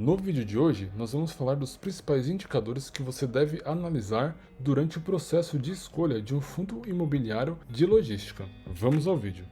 No vídeo de hoje, nós vamos falar dos principais indicadores que você deve analisar durante o processo de escolha de um fundo imobiliário de logística. Vamos ao vídeo.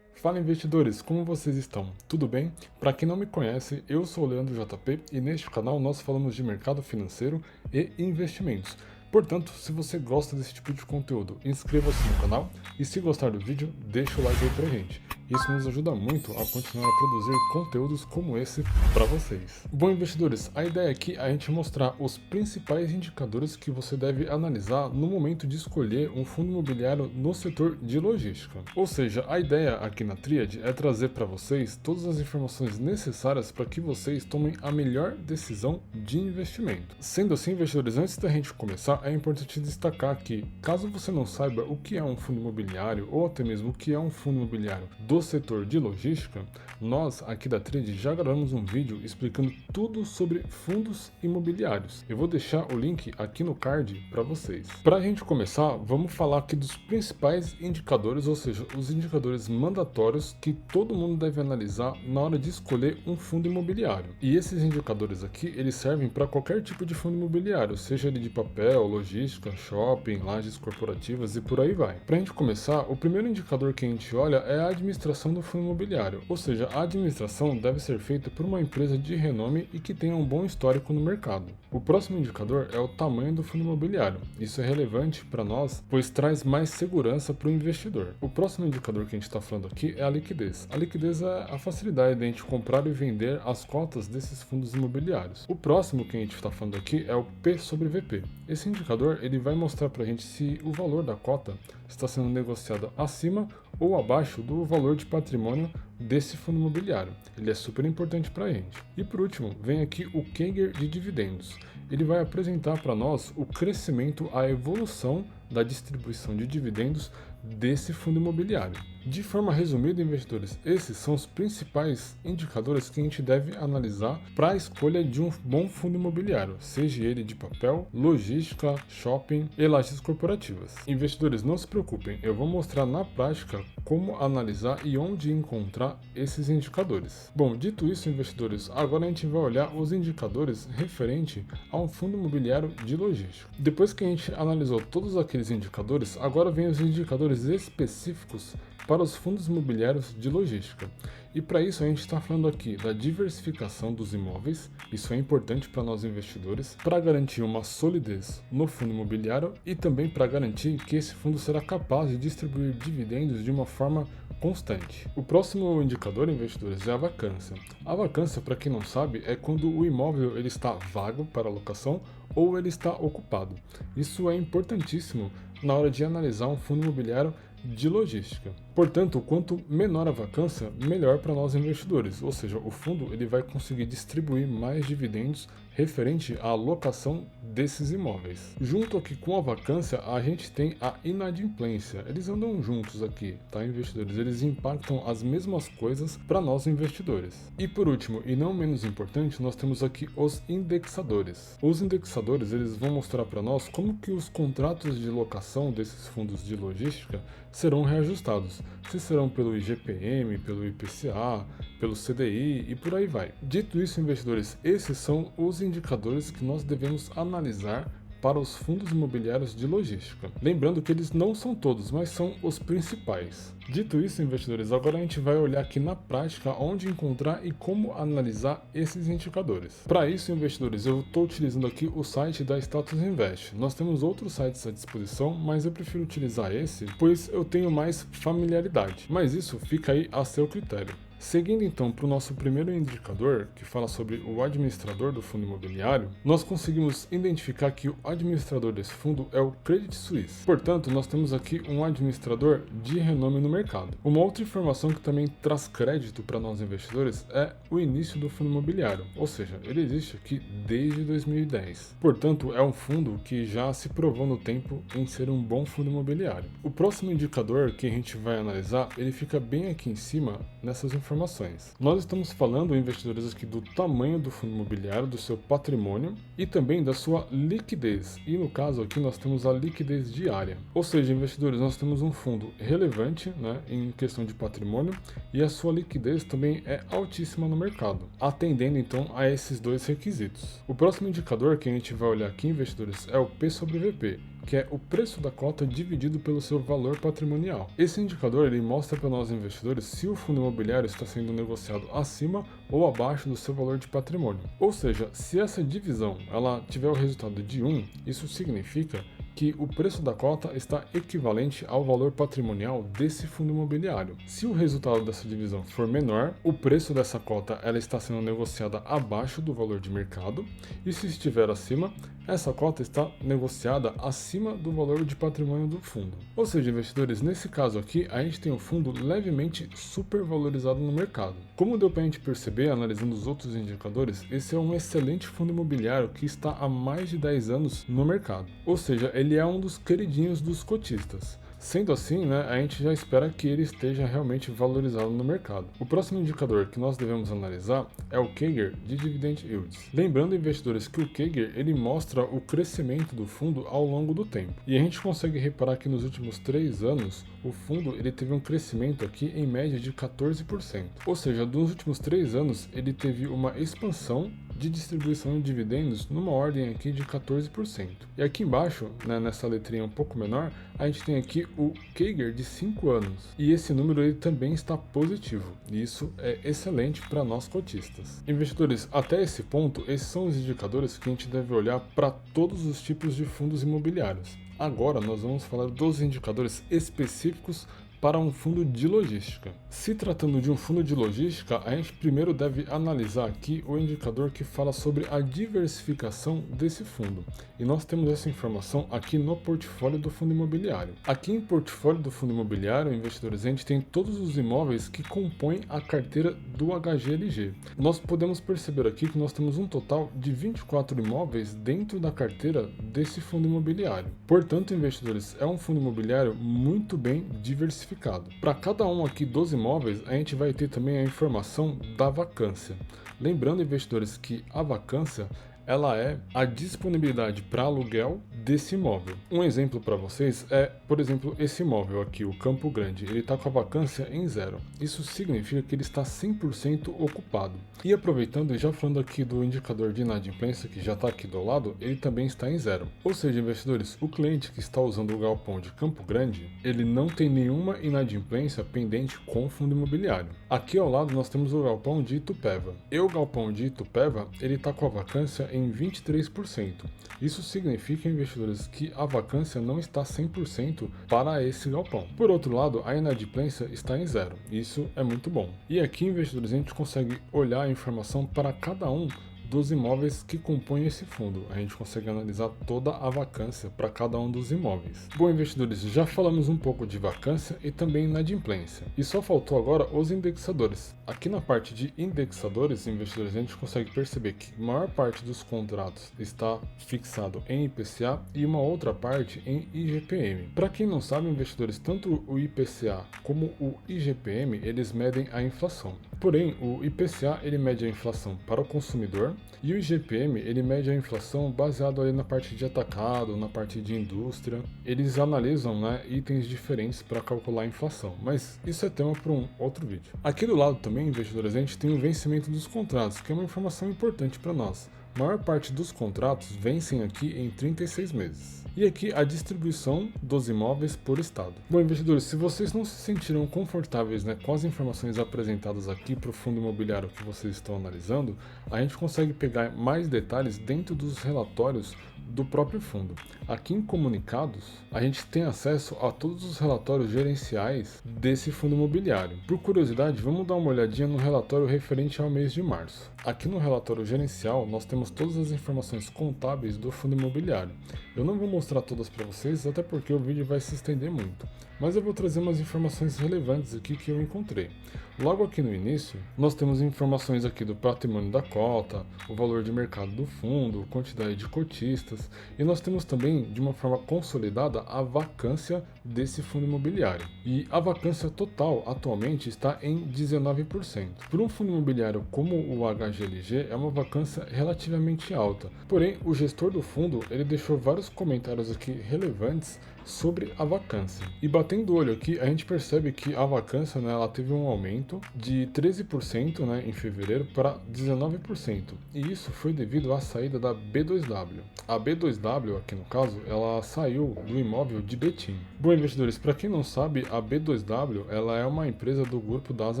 Fala investidores, como vocês estão? Tudo bem? Para quem não me conhece, eu sou o Leandro JP e neste canal nós falamos de mercado financeiro e investimentos. Portanto, se você gosta desse tipo de conteúdo, inscreva-se no canal e se gostar do vídeo, deixa o like aí pra gente. Isso nos ajuda muito a continuar a produzir conteúdos como esse para vocês. Bom, investidores, a ideia aqui é a gente mostrar os principais indicadores que você deve analisar no momento de escolher um fundo imobiliário no setor de logística. Ou seja, a ideia aqui na Tríade é trazer para vocês todas as informações necessárias para que vocês tomem a melhor decisão de investimento. Sendo assim, investidores, antes da gente começar, é importante destacar que, caso você não saiba o que é um fundo imobiliário ou até mesmo o que é um fundo imobiliário do setor de logística, nós aqui da Tríade já gravamos um vídeo explicando tudo sobre fundos imobiliários. Eu vou deixar o link aqui no card para vocês. Para a gente começar, vamos falar aqui dos principais indicadores, ou seja, os indicadores mandatórios que todo mundo deve analisar na hora de escolher um fundo imobiliário. E esses indicadores aqui, eles servem para qualquer tipo de fundo imobiliário, seja ele de papel, logística, shopping, lajes corporativas e por aí vai. Para a gente começar, o primeiro indicador que a gente olha é a administração do fundo imobiliário, ou seja, a administração deve ser feita por uma empresa de renome e que tenha um bom histórico no mercado. O próximo indicador é o tamanho do fundo imobiliário. Isso é relevante para nós, pois traz mais segurança para o investidor. O próximo indicador que a gente está falando aqui é a liquidez. A liquidez é a facilidade de a gente comprar e vender as cotas desses fundos imobiliários. O próximo que a gente está falando aqui é o P sobre VP. Esse indicador ele vai mostrar para a gente se o valor da cota está sendo negociado acima ou abaixo do valor de patrimônio desse fundo imobiliário. Ele é super importante para a gente. E por último, vem aqui o CAGR de dividendos. Ele vai apresentar para nós o crescimento, a evolução da distribuição de dividendos desse fundo imobiliário. De forma resumida, investidores, esses são os principais indicadores que a gente deve analisar para a escolha de um bom fundo imobiliário, seja ele de papel, logística, shopping e lajes corporativas. Investidores, não se preocupem, eu vou mostrar na prática como analisar e onde encontrar esses indicadores. Bom, dito isso, investidores, agora a gente vai olhar os indicadores referente a um fundo imobiliário de logística. Depois que a gente analisou todos aqueles indicadores, agora vem os indicadores específicos para os fundos imobiliários de logística. E para isso a gente está falando aqui da diversificação dos imóveis, isso é importante para nós investidores, para garantir uma solidez no fundo imobiliário e também para garantir que esse fundo será capaz de distribuir dividendos de uma forma constante. O próximo indicador, investidores, é a vacância. A vacância, para quem não sabe, é quando o imóvel ele está vago para locação ou ele está ocupado. Isso é importantíssimo na hora de analisar um fundo imobiliário de logística. Portanto, quanto menor a vacância, melhor para nós investidores, ou seja, o fundo ele vai conseguir distribuir mais dividendos referente à alocação desses imóveis. Junto aqui com a vacância, a gente tem a inadimplência. Eles andam juntos aqui, tá, investidores? Eles impactam as mesmas coisas para nós investidores. E por último, e não menos importante, nós temos aqui os indexadores. Os indexadores, eles vão mostrar para nós como que os contratos de locação desses fundos de logística serão reajustados, se serão pelo IGPM, pelo IPCA, pelo CDI e por aí vai. Dito isso, investidores, esses são os indicadores que nós devemos analisar para os fundos imobiliários de logística. Lembrando que eles não são todos, mas são os principais. Dito isso, investidores, agora a gente vai olhar aqui na prática onde encontrar e como analisar esses indicadores. Para isso, investidores, eu estou utilizando aqui o site da Status Invest. Nós temos outros sites à disposição, mas eu prefiro utilizar esse, pois eu tenho mais familiaridade. Mas isso fica aí a seu critério. Seguindo então para o nosso primeiro indicador, que fala sobre o administrador do fundo imobiliário, nós conseguimos identificar que o administrador desse fundo é o Credit Suisse. Portanto, nós temos aqui um administrador de renome no mercado. Uma outra informação que também traz crédito para nós investidores é o início do fundo imobiliário, ou seja, ele existe aqui desde 2010. Portanto, é um fundo que já se provou no tempo em ser um bom fundo imobiliário. O próximo indicador que a gente vai analisar, ele fica bem aqui em cima nessas informações informações. Nós estamos falando, investidores, aqui do tamanho do fundo imobiliário, do seu patrimônio e também da sua liquidez. E no caso aqui nós temos a liquidez diária. Ou seja, investidores, nós temos um fundo relevante, né, em questão de patrimônio e a sua liquidez também é altíssima no mercado, atendendo então a esses dois requisitos. O próximo indicador que a gente vai olhar aqui, investidores, é o P sobre VP, que é o preço da cota dividido pelo seu valor patrimonial. Esse indicador ele mostra para nós investidores se o fundo imobiliário está sendo negociado acima ou abaixo do seu valor de patrimônio. Ou seja, se essa divisão ela tiver o resultado de 1, isso significa que o preço da cota está equivalente ao valor patrimonial desse fundo imobiliário. Se o resultado dessa divisão for menor, o preço dessa cota ela está sendo negociada abaixo do valor de mercado, e se estiver acima, essa cota está negociada acima do valor de patrimônio do fundo. Ou seja, investidores, nesse caso aqui, a gente tem um fundo levemente supervalorizado no mercado. Como deu para a gente perceber, analisando os outros indicadores, esse é um excelente fundo imobiliário que está há mais de 10 anos no mercado. Ou seja, ele é um dos queridinhos dos cotistas. Sendo assim, né, a gente já espera que ele esteja realmente valorizado no mercado. O próximo indicador que nós devemos analisar é o CAGR de Dividend Yields. Lembrando, investidores, que o CAGR ele mostra o crescimento do fundo ao longo do tempo. E a gente consegue reparar que nos últimos 3 anos, o fundo ele teve um crescimento aqui em média de 14%. Ou seja, nos últimos 3 anos, ele teve uma expansão de distribuição de dividendos numa ordem aqui de 14%. E aqui embaixo, né, nessa letrinha um pouco menor, a gente tem aqui o CAGR de 5 anos. E esse número ele também está positivo. E isso é excelente para nós cotistas. Investidores, até esse ponto, esses são os indicadores que a gente deve olhar para todos os tipos de fundos imobiliários. Agora nós vamos falar dos indicadores específicos para um fundo de logística. Se tratando de um fundo de logística, a gente primeiro deve analisar aqui o indicador que fala sobre a diversificação desse fundo. E nós temos essa informação aqui no portfólio do fundo imobiliário. Aqui em portfólio do fundo imobiliário, investidores, a gente tem todos os imóveis que compõem a carteira do HGLG. Nós podemos perceber aqui que nós temos um total de 24 imóveis dentro da carteira desse fundo imobiliário. Portanto, investidores, é um fundo imobiliário muito bem diversificado. Para cada um aqui dos imóveis, a gente vai ter também a informação da vacância. Lembrando, investidores, que a vacância ela é a disponibilidade para aluguel desse imóvel. Um exemplo para vocês é, por exemplo, esse imóvel aqui, o Campo Grande, ele está com a vacância em 0. Isso significa que ele está 100% ocupado. E aproveitando e já falando aqui do indicador de inadimplência, que já está aqui do lado, ele também está em 0. Ou seja, investidores, o cliente que está usando o galpão de Campo Grande, ele não tem nenhuma inadimplência pendente com o fundo imobiliário. Aqui ao lado nós temos o galpão de Itupeva. E o galpão de Itupeva, ele está com a vacância em 23%. Isso significa, investidores, que a vacância não está 100% para esse galpão. Por outro lado, a inadimplência está em 0. Isso é muito bom. E aqui, investidores, a gente consegue olhar a informação para cada um dos imóveis que compõem esse fundo. A gente consegue analisar toda a vacância para cada um dos imóveis. Bom, investidores, já falamos um pouco de vacância e também inadimplência. E só faltou agora os indexadores. Aqui na parte de indexadores, investidores, a gente consegue perceber que a maior parte dos contratos está fixado em IPCA e uma outra parte em IGPM. Para quem não sabe, investidores, tanto o IPCA como o IGPM, eles medem a inflação. Porém, o IPCA ele mede a inflação para o consumidor e o IGPM ele mede a inflação baseado ali na parte de atacado, na parte de indústria. Eles analisam, né, itens diferentes para calcular a inflação, mas isso é tema para um outro vídeo. Aqui do lado também, investidores, a gente tem o vencimento dos contratos, que é uma informação importante para nós. A maior parte dos contratos vencem aqui em 36 meses. E aqui a distribuição dos imóveis por estado. Bom, investidores, se vocês não se sentiram confortáveis, né, com as informações apresentadas aqui para o fundo imobiliário que vocês estão analisando, a gente consegue pegar mais detalhes dentro dos relatórios do próprio fundo. Aqui em comunicados, a gente tem acesso a todos os relatórios gerenciais desse fundo imobiliário. Por curiosidade, vamos dar uma olhadinha no relatório referente ao mês de março. Aqui no relatório gerencial, nós temos todas as informações contábeis do fundo imobiliário. Eu não vou mostrar todas para vocês, até porque o vídeo vai se estender muito. mas eu vou trazer umas informações relevantes aqui que eu encontrei. Logo aqui no início, nós temos informações aqui do patrimônio da cota, o valor de mercado do fundo, quantidade de cotistas, e nós temos também, de uma forma consolidada, a vacância desse fundo imobiliário. E a vacância total atualmente está em 19%. Por um fundo imobiliário como o HGLG, é uma vacância relativamente alta. Porém, o gestor do fundo, ele deixou vários comentários aqui relevantes sobre a vacância. E batendo o olho aqui, a gente percebe que a vacância, né, ela teve um aumento de 13%, né, em fevereiro para 19%. E isso foi devido à saída da B2W. A B2W, aqui no caso, ela saiu do imóvel de Betim. Bom, investidores, para quem não sabe, a B2W ela é uma empresa do grupo das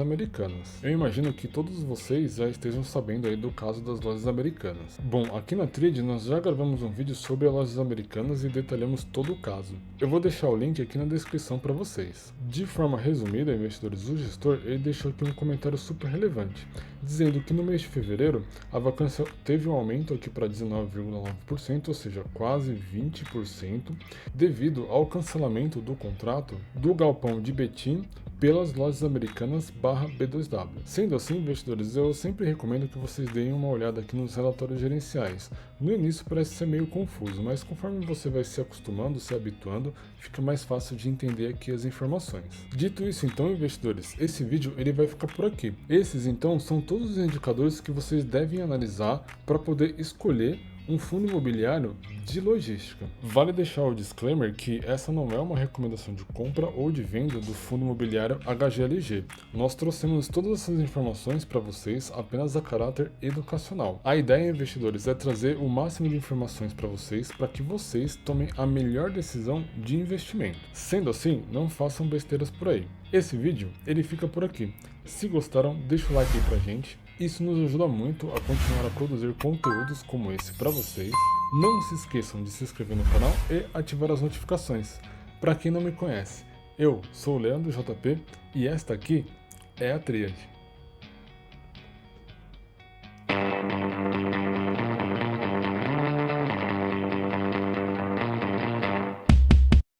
Americanas. Eu imagino que todos vocês já estejam sabendo aí do caso das lojas americanas. Bom, aqui na Trid nós já gravamos um vídeo sobre as lojas americanas e detalhamos todo o caso. Eu vou deixar o link aqui na descrição para vocês. De forma resumida, investidores, o gestor ele deixou aqui um comentário super relevante, dizendo que no mês de fevereiro a vacância teve um aumento aqui para 19,9%, ou seja, quase 20%, devido ao cancelamento do contrato do galpão de Betim pelas lojas americanas /B2W. Sendo assim, investidores, eu sempre recomendo que vocês deem uma olhada aqui nos relatórios gerenciais. No início parece ser meio confuso, mas conforme você vai se acostumando, se habituando, fica mais fácil de entender aqui as informações. Dito isso então, investidores, esse vídeo ele vai ficar por aqui. Esses então são todos os indicadores que vocês devem analisar para poder escolher um fundo imobiliário de logística. Vale deixar o disclaimer que essa não é uma recomendação de compra ou de venda do fundo imobiliário HGLG. Nós trouxemos todas essas informações para vocês apenas a caráter educacional. A ideia, investidores, é trazer o máximo de informações para vocês para que vocês tomem a melhor decisão de investimento. Sendo assim, não façam besteiras por aí. Esse vídeo, ele fica por aqui. Se gostaram, deixa o like aí pra gente. Isso nos ajuda muito a continuar a produzir conteúdos como esse para vocês. Não se esqueçam de se inscrever no canal e ativar as notificações. Para quem não me conhece, eu sou o Leandro JP e esta aqui é a Tríade.